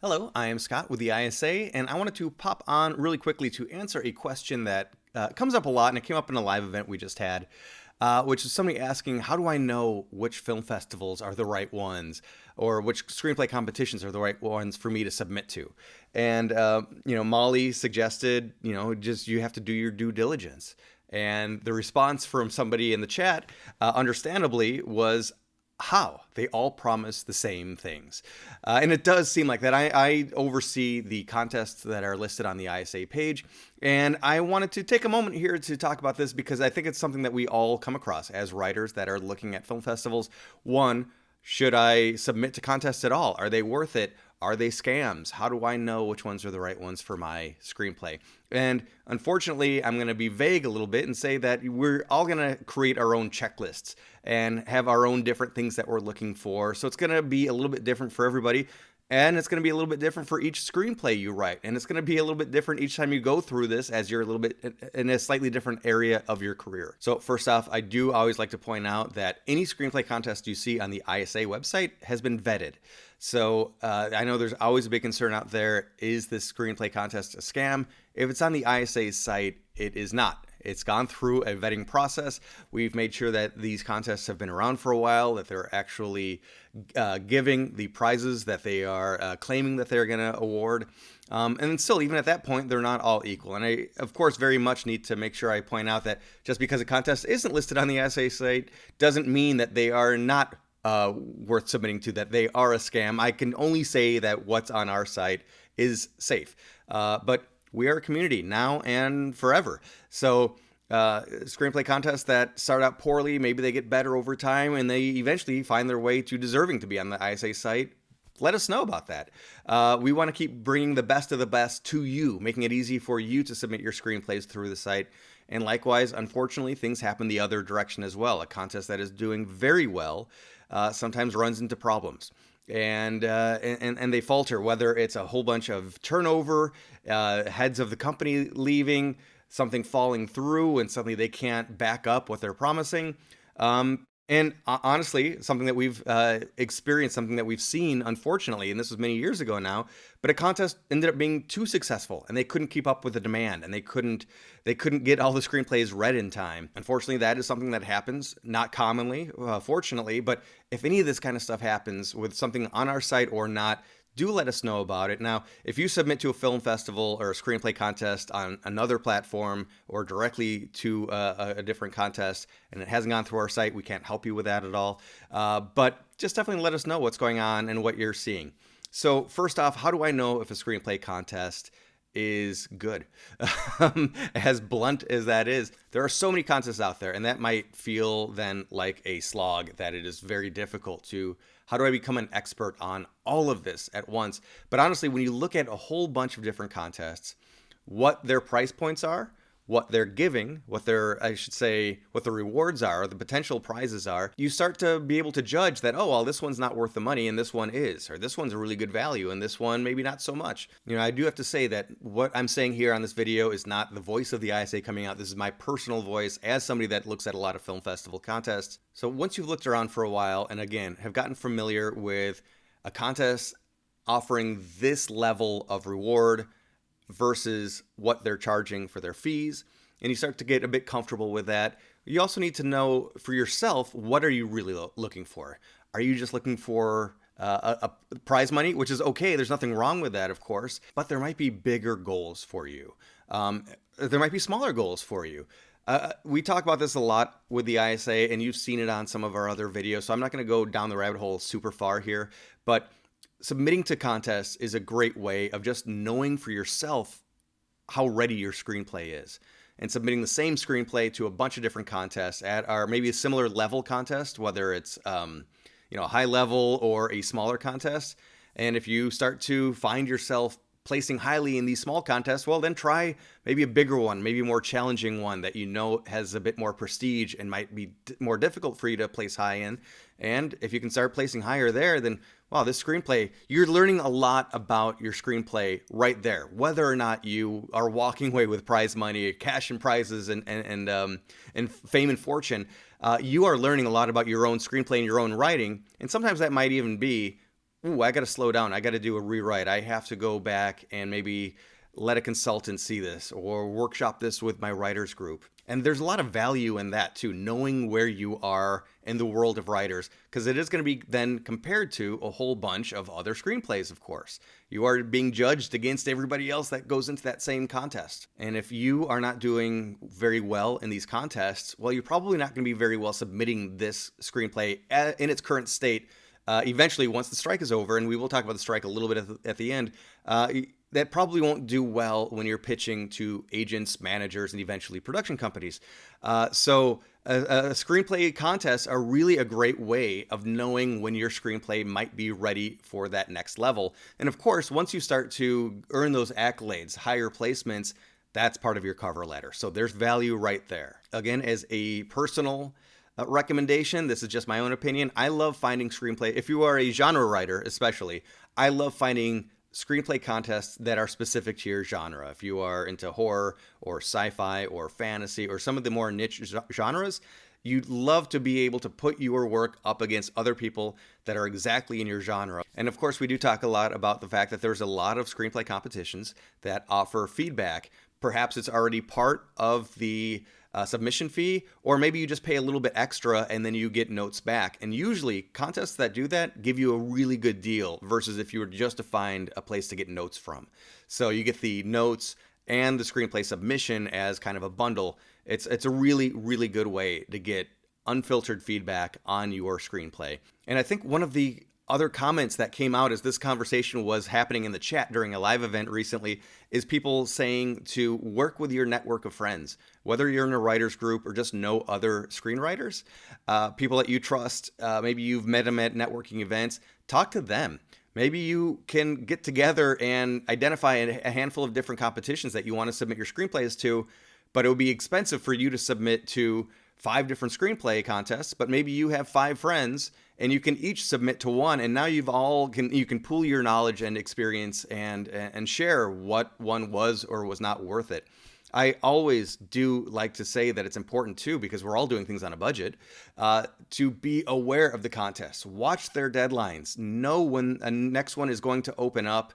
Hello, I am Scott with the ISA, and I wanted to pop on really quickly to answer a question that comes up a lot, and it came up in a live event we just had, which is somebody asking, how do I know which film festivals are the right ones, or which screenplay competitions are the right ones for me to submit to? And, Molly suggested, just you have to do your due diligence. And the response from somebody in the chat, understandably, was, how they all promise the same things. And it does seem like that. I oversee the contests that are listed on the ISA page. And I wanted to take a moment here to talk about this because I think it's something that we all come across as writers that are looking at film festivals. One, should I submit to contests at all? Are they worth it? Are they scams? How do I know which ones are the right ones for my screenplay? And unfortunately, I'm going to be vague a little bit and say that we're all going to create our own checklists and have our own different things that we're looking for. So it's going to be a little bit different for everybody. And it's going to be a little bit different for each screenplay you write. And it's going to be a little bit different each time you go through this as you're a little bit in a slightly different area of your career. So first off, I do always like to point out that any screenplay contest you see on the ISA website has been vetted. So I know there's always a big concern out there. Is this screenplay contest a scam? If it's on the ISA's site, it is not. It's gone through a vetting process. We've made sure that these contests have been around for a while, that they're actually giving the prizes that they are claiming that they're going to award. And still, even at that point, they're not all equal. And I, of course, very much need to make sure I point out that just because a contest isn't listed on the ISA site doesn't mean that they are not worth submitting to, that they are a scam. I can only say that what's on our site is safe. But we are a community now and forever. So screenplay contests that start out poorly, maybe they get better over time and they eventually find their way to deserving to be on the ISA site. Let us know about that. We want to keep bringing the best of the best to you, making it easy for you to submit your screenplays through the site. And likewise, unfortunately, things happen the other direction as well. A contest that is doing very well sometimes runs into problems. And they falter, whether it's a whole bunch of turnover, heads of the company leaving, something falling through, and suddenly they can't back up what they're promising. And honestly, something that we've experienced, something that we've seen, unfortunately, and this was many years ago now, but a contest ended up being too successful and they couldn't keep up with the demand and they couldn't get all the screenplays read in time. Unfortunately, that is something that happens, not commonly, fortunately, but if any of this kind of stuff happens with something on our site or not, do let us know about it. Now, if you submit to a film festival or a screenplay contest on another platform or directly to a different contest and it hasn't gone through our site, we can't help you with that at all. But just definitely let us know what's going on and what you're seeing. So first off, how do I know if a screenplay contest is good? As blunt as that is, there are so many contests out there, and that might feel then like a slog, that it is very difficult to, how do I become an expert on all of this at once? But honestly, when you look at a whole bunch of different contests, what their price points are, what they're giving, what their, I should say, what the rewards are, the potential prizes are, you start to be able to judge that, oh, well, this one's not worth the money and this one is, or this one's a really good value and this one maybe not so much. I do have to say that what I'm saying here on this video is not the voice of the ISA coming out. This is my personal voice as somebody that looks at a lot of film festival contests. So once you've looked around for a while and again, have gotten familiar with a contest offering this level of reward versus what they're charging for their fees, and you start to get a bit comfortable with that, you also need to know for yourself, what are you really looking for? Are you just looking for a prize money, which is okay, there's nothing wrong with that, of course, but there might be bigger goals for you. There might be smaller goals for you. We talk about this a lot with the ISA, and you've seen it on some of our other videos, so I'm not going to go down the rabbit hole super far here, but submitting to contests is a great way of just knowing for yourself how ready your screenplay is, and submitting the same screenplay to a bunch of different contests at our maybe a similar level contest, whether it's a high level or a smaller contest. And if you start to find yourself placing highly in these small contests, well, then try maybe a bigger one, maybe a more challenging one that has a bit more prestige and might be more difficult for you to place high in. And if you can start placing higher there, then wow, this screenplay, you're learning a lot about your screenplay right there. Whether or not you are walking away with prize money, cash and prizes, and fame and fortune, you are learning a lot about your own screenplay and your own writing. And sometimes that might even be ooh, I got to slow down. I got to do a rewrite. I have to go back and maybe let a consultant see this or workshop this with my writers group. And there's a lot of value in that too, knowing where you are in the world of writers, because it is going to be then compared to a whole bunch of other screenplays, of course. You are being judged against everybody else that goes into that same contest. And if you are not doing very well in these contests, well, you're probably not going to be very well submitting this screenplay in its current state. Eventually, once the strike is over, and we will talk about the strike a little bit at the end, that probably won't do well when you're pitching to agents, managers, and eventually production companies. So screenplay contests are really a great way of knowing when your screenplay might be ready for that next level. And of course, once you start to earn those accolades, higher placements, that's part of your cover letter. So there's value right there. Again, as a personal recommendation, this is just my own opinion, I love finding screenplay. If you are a genre writer, especially, I love finding screenplay contests that are specific to your genre. If you are into horror or sci-fi or fantasy or some of the more niche genres, you'd love to be able to put your work up against other people that are exactly in your genre. And of course, we do talk a lot about the fact that there's a lot of screenplay competitions that offer feedback. Perhaps it's already part of the submission fee, or maybe you just pay a little bit extra and then you get notes back. And usually contests that do that give you a really good deal versus if you were just to find a place to get notes from. So you get the notes and the screenplay submission as kind of a bundle. It's a really, really good way to get unfiltered feedback on your screenplay. And I think one of the other comments that came out as this conversation was happening in the chat during a live event recently is people saying to work with your network of friends, whether you're in a writers group or just know other screenwriters, people that you trust. Maybe you've met them at networking events. Talk to them. Maybe you can get together and identify a handful of different competitions that you want to submit your screenplays to, but it would be expensive for you to submit to 5 different screenplay contests, but maybe you have 5 friends and you can each submit to one, and now you can pool your knowledge and experience and share what one was or was not worth it. I always do like to say that it's important too, because we're all doing things on a budget, to be aware of the contests, watch their deadlines, know when the next one is going to open up,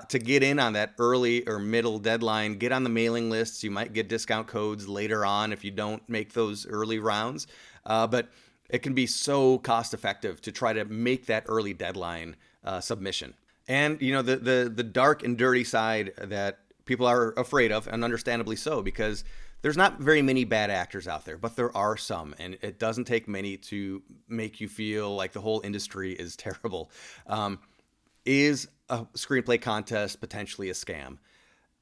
to get in on that early or middle deadline, get on the mailing lists. You might get discount codes later on if you don't make those early rounds, but it can be so cost effective to try to make that early deadline submission. And you know, the dark and dirty side that people are afraid of, and understandably so, because there's not very many bad actors out there, but there are some, and it doesn't take many to make you feel like the whole industry is terrible. Is a screenplay contest potentially a scam?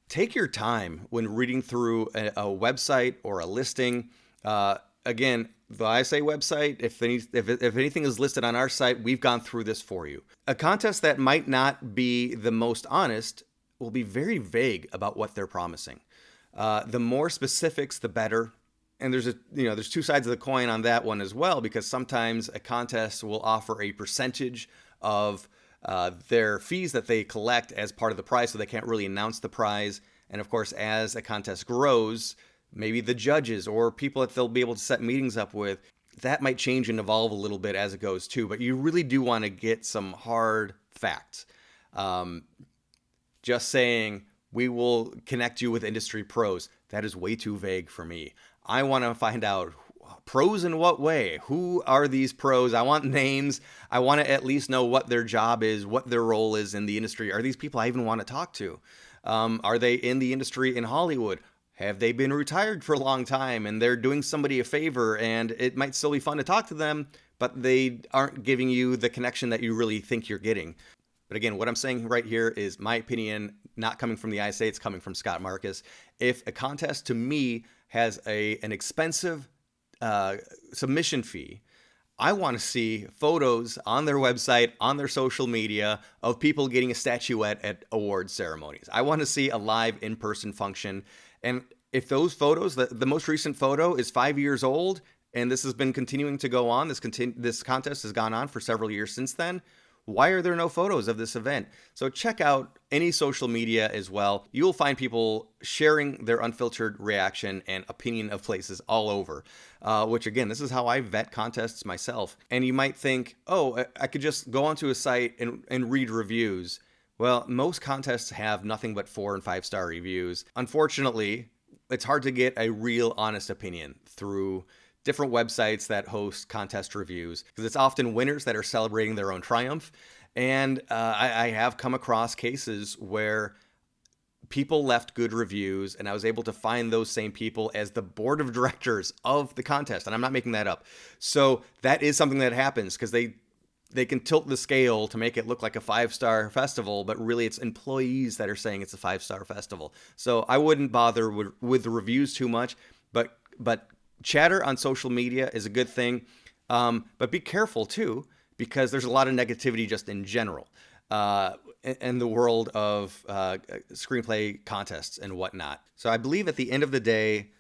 Take your time when reading through a website or a listing. Again, the ISA website, if anything is listed on our site, we've gone through this for you. A contest that might not be the most honest will be very vague about what they're promising. The more specifics, the better. And there's 2 sides of the coin on that one as well, because sometimes a contest will offer a percentage of their fees that they collect as part of the prize, so they can't really announce the prize. And of course, as a contest grows, maybe the judges or people that they'll be able to set meetings up with, that might change and evolve a little bit as it goes too. But you really do want to get some hard facts. Just saying, we will connect you with industry pros, that is way too vague for me. I want to find out pros in what way? Who are these pros? I want names. I want to at least know what their job is, what their role is in the industry. Are these people I even want to talk to? Are they in the industry in Hollywood? Have they been retired for a long time and they're doing somebody a favor, and it might still be fun to talk to them, but they aren't giving you the connection that you really think you're getting? But again, what I'm saying right here is my opinion, not coming from the ISA, it's coming from Scott Marcus. If a contest to me has an expensive submission fee, I want to see photos on their website, on their social media, of people getting a statuette at award ceremonies. I want to see a live in-person function. And if those photos, the most recent photo is 5 years old, and this has been continuing to go on, this contest has gone on for several years since then, why are there no photos of this event? So check out any social media as well, you'll find people sharing their unfiltered reaction and opinion of places all over, which again, this is how I vet contests myself. And you might think, oh, I could just go onto a site and read reviews. Well, most contests have nothing but 4 and 5-star reviews. Unfortunately, it's hard to get a real honest opinion through different websites that host contest reviews, because it's often winners that are celebrating their own triumph. And I have come across cases where people left good reviews, and I was able to find those same people as the board of directors of the contest. And I'm not making that up. So that is something that happens, because they can tilt the scale to make it look like a 5-star festival, but really it's employees that are saying it's a 5-star festival. So I wouldn't bother with the reviews too much, but chatter on social media is a good thing, but be careful too, because there's a lot of negativity just in general in the world of screenplay contests and whatnot. So I believe at the end of the day,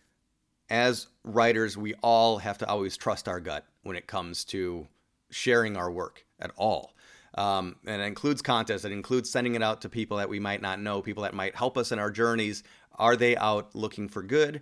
as writers, we all have to always trust our gut when it comes to sharing our work at all. And it includes contests. It includes sending it out to people that we might not know, people that might help us in our journeys. Are they out looking for good?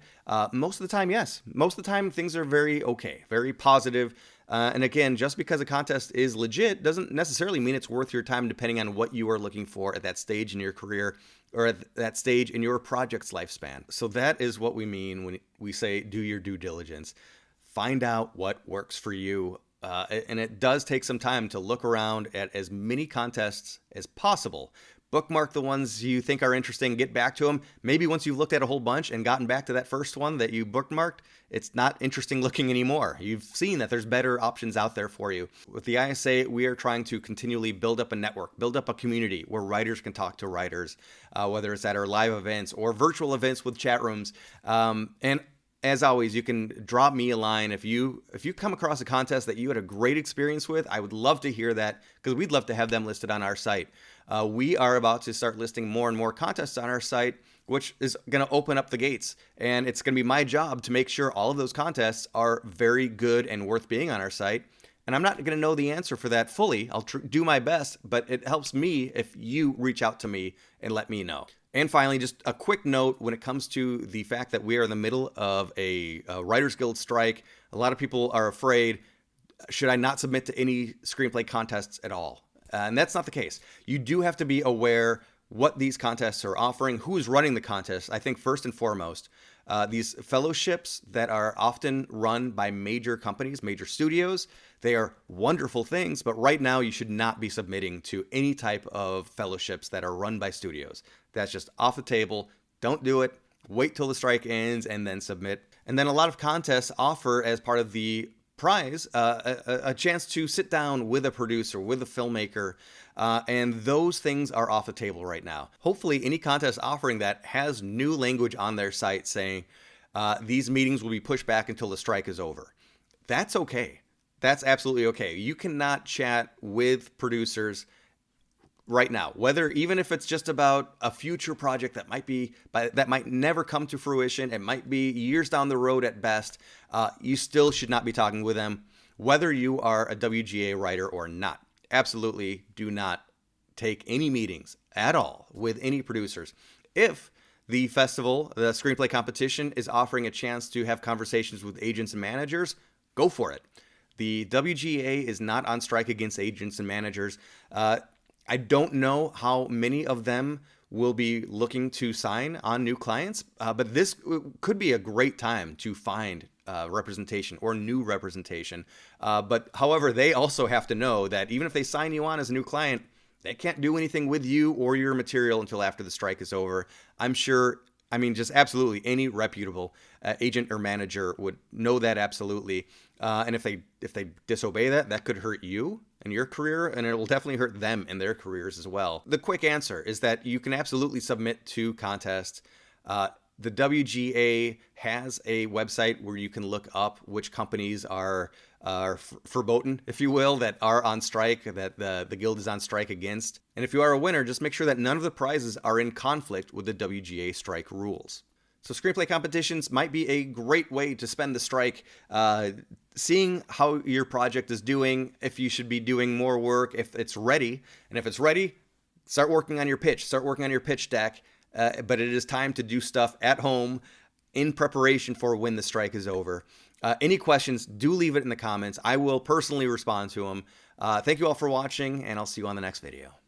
Most of the time, yes. Most of the time, things are very okay, very positive. And again, just because a contest is legit doesn't necessarily mean it's worth your time, depending on what you are looking for at that stage in your career or at that stage in your project's lifespan. So that is what we mean when we say do your due diligence. Find out what works for you. And it does take some time to look around at as many contests as possible. Bookmark the ones you think are interesting, get back to them. Maybe once you've looked at a whole bunch and gotten back to that first one that you bookmarked, it's not interesting looking anymore. You've seen that there's better options out there for you. With the ISA, we are trying to continually build up a network, build up a community where writers can talk to writers, whether it's at our live events or virtual events with chat rooms. And as always, you can drop me a line if you come across a contest that you had a great experience with. I would love to hear that, because we'd love to have them listed on our site. We are about to start listing more and more contests on our site, which is going to open up the gates. And it's going to be my job to make sure all of those contests are very good and worth being on our site. And I'm not going to know the answer for that fully. I'll do my best, but it helps me if you reach out to me and let me know. And finally, just a quick note when it comes to the fact that we are in the middle of a Writers Guild strike. A lot of people are afraid, should I not submit to any screenplay contests at all? And that's not the case. You do have to be aware what these contests are offering, who's running the contest. I think first and foremost, these fellowships that are often run by major companies, major studios, they are wonderful things, but right now you should not be submitting to any type of fellowships that are run by studios. That's just off the table. Don't do it. Wait till the strike ends and then submit. And then a lot of contests offer, as part of the prize, a chance to sit down with a producer, with a filmmaker, and those things are off the table right now. Hopefully any contest offering that has new language on their site saying these meetings will be pushed back until the strike is over. That's okay. That's absolutely okay. You cannot chat with producers right now, even if it's just about a future project that might never come to fruition. It might be years down the road at best. You still should not be talking with them, whether you are a WGA writer or not. Absolutely do not take any meetings at all with any producers. If the festival, the Screenplay Competition, is offering a chance to have conversations with agents and managers, go for it. The WGA is not on strike against agents and managers. I don't know how many of them will be looking to sign on new clients, but this could be a great time to find representation or new representation. But however, they also have to know that even if they sign you on as a new client, they can't do anything with you or your material until after the strike is over. I'm sure, just absolutely any reputable agent or manager would know that absolutely. And if they disobey that could hurt you in your career, and it will definitely hurt them in their careers as well. The quick answer is that you can absolutely submit to contests. The WGA has a website where you can look up which companies are verboten, if you will, that are on strike, that the guild is on strike against. And if you are a winner, just make sure that none of the prizes are in conflict with the WGA strike rules. So screenplay competitions might be a great way to spend the strike, seeing how your project is doing, if you should be doing more work, if it's ready. And if it's ready, start working on your pitch, start working on your pitch deck. But it is time to do stuff at home in preparation for when the strike is over. Any questions, do leave it in the comments. I will personally respond to them. Thank you all for watching, and I'll see you on the next video.